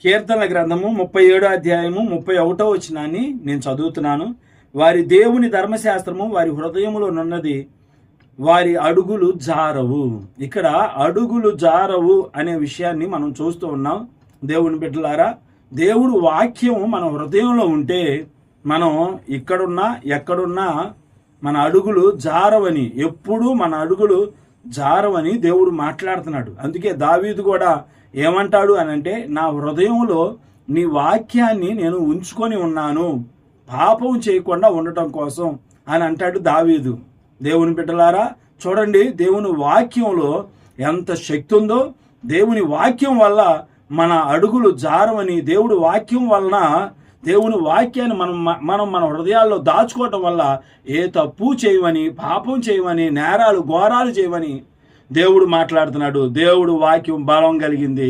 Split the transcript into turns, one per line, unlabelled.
కీర్తనల గ్రంథము 37 అధ్యాయము 31వ వచనాన్ని నేను చదువుతున్నాను. వారి దేవుని ధర్మశాస్త్రము వారి హృదయములో నున్నది, వారి అడుగులు జారవు. ఇక్కడ అడుగులు జారవు అనే విషయాన్ని మనం చూస్తూ ఉన్నాం. దేవుని బిడ్డలారా, దేవుడు వాక్యం మన హృదయంలో ఉంటే మనం ఇక్కడున్నా ఎక్కడున్నా మన అడుగులు జారవని, ఎప్పుడూ మన అడుగులు జారవని దేవుడు మాట్లాడుతున్నాడు. అందుకే దావీదు కూడా ఏమంటాడు అని అంటే, నా హృదయంలో నీ వాక్యాన్ని నేను ఉంచుకొని ఉన్నాను పాపం చేయకుండా ఉండటం కోసం అని అంటాడు దావీదు. దేవుని బిడ్డలారా, చూడండి, దేవుని వాక్యంలో ఎంత శక్తి ఉందో. దేవుని వాక్యం వల్ల మన అడుగులు జారవని, దేవుడి వాక్యం వలన, దేవుని వాక్యాన్ని మనం మన హృదయాల్లో దాచుకోవటం వల్ల ఏ తప్పు చేయవని, పాపం చేయవని, నేరాలు ఘోరాలు చేయవని దేవుడు మాట్లాడుతున్నాడు. దేవుడు వాక్యం బలం కలిగింది.